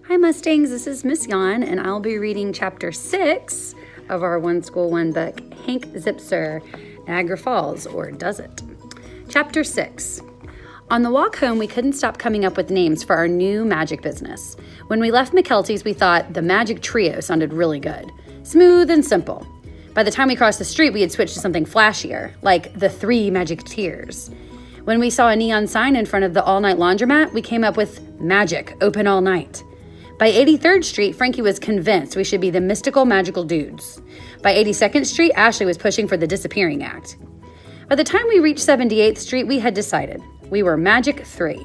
Hi Mustangs, this is Miss Yon, and I'll be reading chapter 6 of our One School, One Book, Hank Zipser, Niagara Falls, or does it? Chapter 6. On the walk home, we couldn't stop coming up with names for our new magic business. When we left McKelty's, we thought the Magic Trio sounded really good. Smooth and simple. By the time we crossed the street, we had switched to something flashier, like the 3 Magic Tiers. When we saw a neon sign in front of the all-night laundromat, we came up with Magic, open all night. By 83rd Street, Frankie was convinced we should be the Mystical Magical Dudes. By 82nd Street, Ashley was pushing for the Disappearing Act. By the time we reached 78th Street, we had decided we were Magic 3.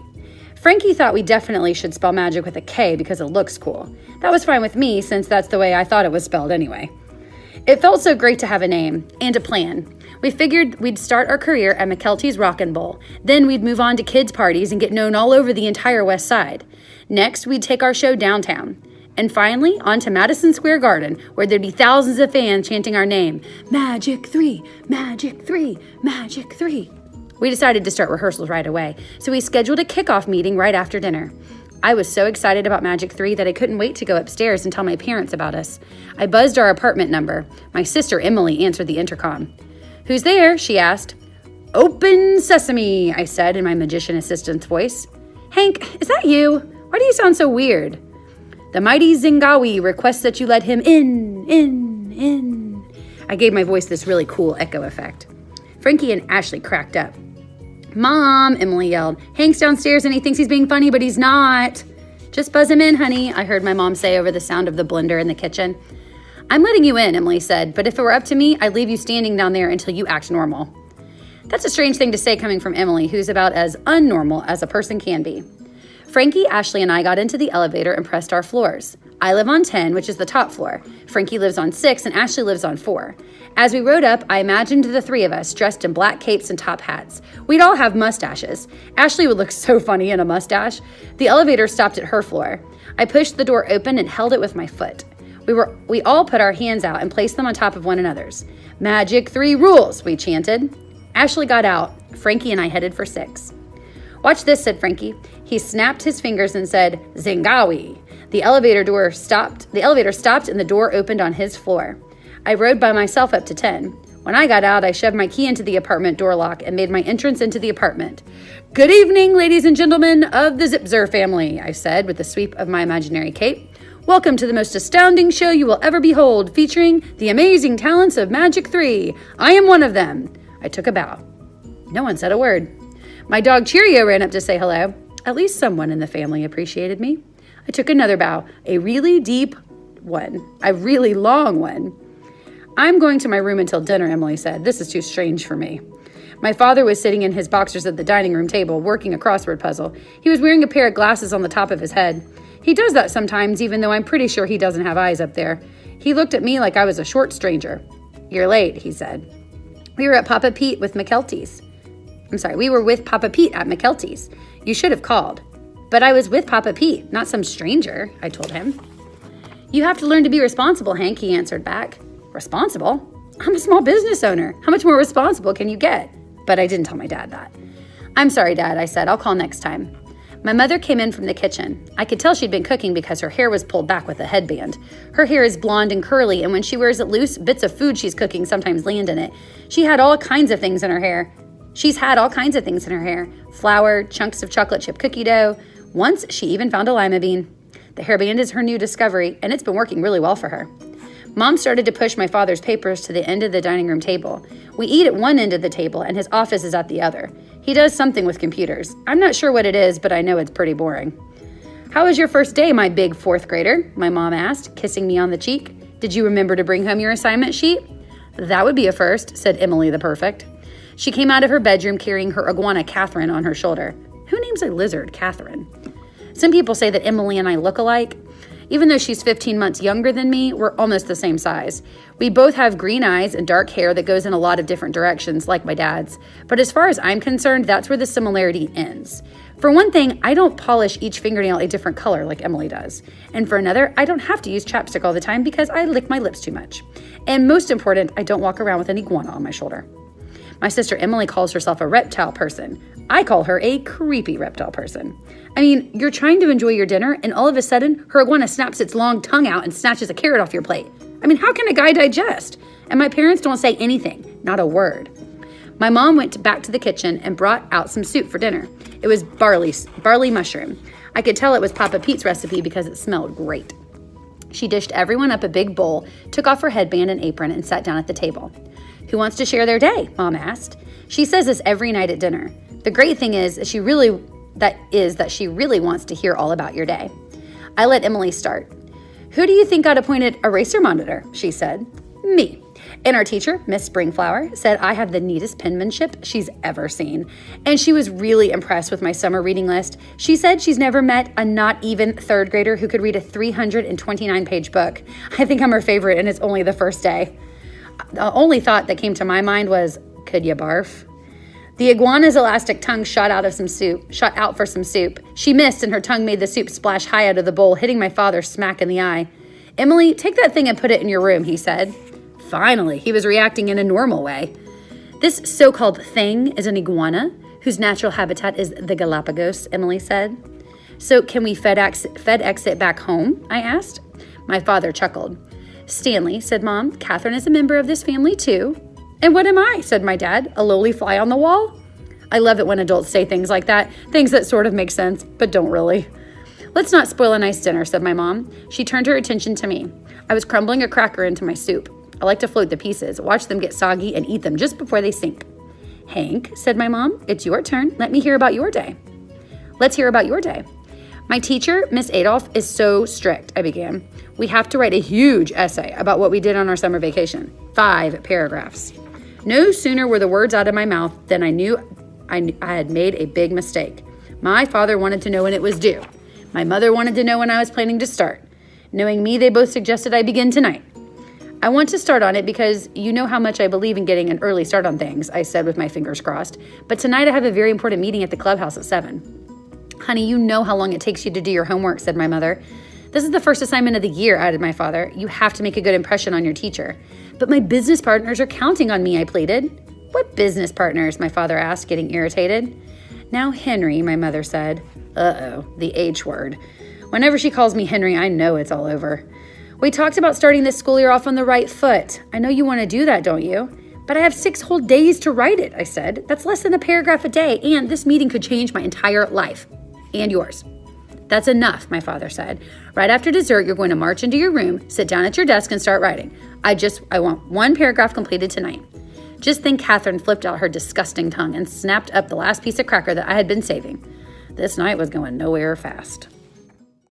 Frankie thought we definitely should spell magic with a K because it looks cool. That was fine with me, since that's the way I thought it was spelled anyway. It felt so great to have a name and a plan. We figured we'd start our career at McKelty's Rockin' Bowl. Then we'd move on to kids' parties and get known all over the entire West Side. Next, we'd take our show downtown. And finally, on to Madison Square Garden, where there'd be thousands of fans chanting our name, Magic 3, Magic 3, Magic 3. We decided to start rehearsals right away, so we scheduled a kickoff meeting right after dinner. I was so excited about Magic 3 that I couldn't wait to go upstairs and tell my parents about us. I buzzed our apartment number. My sister Emily answered the intercom. "Who's there?" she asked. "Open sesame," I said in my magician assistant's voice. "Hank, is that you? Why do you sound so weird?" "The mighty Zingawi requests that you let him in. I gave my voice this really cool echo effect. Frankie and Ashley cracked up. "Mom," Emily yelled, "Hank's downstairs and he thinks he's being funny, but he's not." "Just buzz him in, honey," I heard my mom say over the sound of the blender in the kitchen. "I'm letting you in," Emily said, "but if it were up to me, I'd leave you standing down there until you act normal." That's a strange thing to say coming from Emily, who's about as unnormal as a person can be. Frankie, Ashley, and I got into the elevator and pressed our floors. I live on 10, which is the top floor. Frankie lives on 6, and Ashley lives on 4. As we rode up, I imagined the 3 of us dressed in black capes and top hats. We'd all have mustaches. Ashley would look so funny in a mustache. The elevator stopped at her floor. I pushed the door open and held it with my foot. We all put our hands out and placed them on top of one another's. "Magic 3 rules," we chanted. Ashley got out. Frankie and I headed for 6. "Watch this," said Frankie. He snapped his fingers and said, "Zingawi." The elevator stopped and the door opened on his floor. I rode by myself up to 10. When I got out, I shoved my key into the apartment door lock and made my entrance into the apartment. "Good evening, ladies and gentlemen of the Zipser family," I said with a sweep of my imaginary cape. "Welcome to the most astounding show you will ever behold, featuring the amazing talents of Magic 3. I am one of them." I took a bow. No one said a word. My dog Cheerio ran up to say hello. At least someone in the family appreciated me. I took another bow, a really deep one, a really long one. "I'm going to my room until dinner," Emily said. "This is too strange for me." My father was sitting in his boxers at the dining room table, working a crossword puzzle. He was wearing a pair of glasses on the top of his head. He does that sometimes, even though I'm pretty sure he doesn't have eyes up there. He looked at me like I was a short stranger. "You're late," he said. We were with Papa Pete at McKelty's. You should have called." "But I was with Papa Pete, not some stranger," I told him. "You have to learn to be responsible, Hank," he answered back. "Responsible? I'm a small business owner. How much more responsible can you get?" But I didn't tell my dad that. "I'm sorry, Dad," I said. "I'll call next time." My mother came in from the kitchen. I could tell she'd been cooking because her hair was pulled back with a headband. Her hair is blonde and curly, and when she wears it loose, bits of food she's cooking sometimes land in it. She's had all kinds of things in her hair. Flour, chunks of chocolate chip cookie dough. Once, she even found a lima bean. The hairband is her new discovery, and it's been working really well for her. Mom started to push my father's papers to the end of the dining room table. We eat at one end of the table, and his office is at the other. He does something with computers. I'm not sure what it is, but I know it's pretty boring. "How was your first day, my big 4th grader?" my mom asked, kissing me on the cheek. "Did you remember to bring home your assignment sheet?" "That would be a first," said Emily the Perfect. She came out of her bedroom carrying her iguana, Catherine, on her shoulder. Who names a lizard Catherine? Some people say that Emily and I look alike. Even though she's 15 months younger than me, we're almost the same size. We both have green eyes and dark hair that goes in a lot of different directions, like my dad's. But as far as I'm concerned, that's where the similarity ends. For one thing, I don't polish each fingernail a different color like Emily does. And for another, I don't have to use chapstick all the time because I lick my lips too much. And most important, I don't walk around with an iguana on my shoulder. My sister Emily calls herself a reptile person. I call her a creepy reptile person. I mean, you're trying to enjoy your dinner, and all of a sudden, her iguana snaps its long tongue out and snatches a carrot off your plate. I mean, how can a guy digest? And my parents don't say anything, not a word. My mom went back to the kitchen and brought out some soup for dinner. It was barley mushroom. I could tell it was Papa Pete's recipe because it smelled great. She dished everyone up a big bowl, took off her headband and apron, and sat down at the table. Who wants to share their day? Mom asked. She says this every night at dinner. The great thing is that she really wants to hear all about your day. I let Emily start. Who do you think got appointed eraser monitor? She said. Me. And our teacher, Miss Springflower, said I have the neatest penmanship she's ever seen. And she was really impressed with my summer reading list. She said she's never met a not even third grader who could read a 329-page book. I think I'm her favorite, and it's only the first day. The only thought that came to my mind was, could you barf? The iguana's elastic tongue shot out for some soup. She missed, and her tongue made the soup splash high out of the bowl, hitting my father smack in the eye. Emily, take that thing and put it in your room, he said. Finally, he was reacting in a normal way. This so-called thing is an iguana, whose natural habitat is the Galapagos, Emily said. So can we FedEx it back home? I asked. My father chuckled. Stanley, said Mom, Catherine is a member of this family too. And what am I? Said my dad, a lowly fly on the wall? I love it when adults say things like that, things that sort of make sense, but don't really. Let's not spoil a nice dinner, said my mom. She turned her attention to me. I was crumbling a cracker into my soup. I like to float the pieces, watch them get soggy, and eat them just before they sink. Hank, said my mom, it's your turn. Let me hear about your day. Let's hear about your day. My teacher, Miss Adolph, is so strict, I began. We have to write a huge essay about what we did on our summer vacation. 5 paragraphs. No sooner were the words out of my mouth than I knew I had made a big mistake. My father wanted to know when it was due. My mother wanted to know when I was planning to start. Knowing me, they both suggested I begin tonight. I want to start on it because you know how much I believe in getting an early start on things, I said with my fingers crossed. But tonight I have a very important meeting at the clubhouse at 7. Honey, you know how long it takes you to do your homework, said my mother. This is the first assignment of the year, added my father. You have to make a good impression on your teacher. But my business partners are counting on me, I pleaded. What business partners? My father asked, getting irritated. Now, Henry, my mother said. Uh-oh, the H word. Whenever she calls me Henry, I know it's all over. We talked about starting this school year off on the right foot. I know you want to do that, don't you? But I have 6 whole days to write it, I said. That's less than a paragraph a day, and this meeting could change my entire life. And yours. That's enough, my father said. Right after dessert, you're going to march into your room, sit down at your desk, and start writing. I want 1 paragraph completed tonight. Just then Catherine flipped out her disgusting tongue and snapped up the last piece of cracker that I had been saving. This night was going nowhere fast.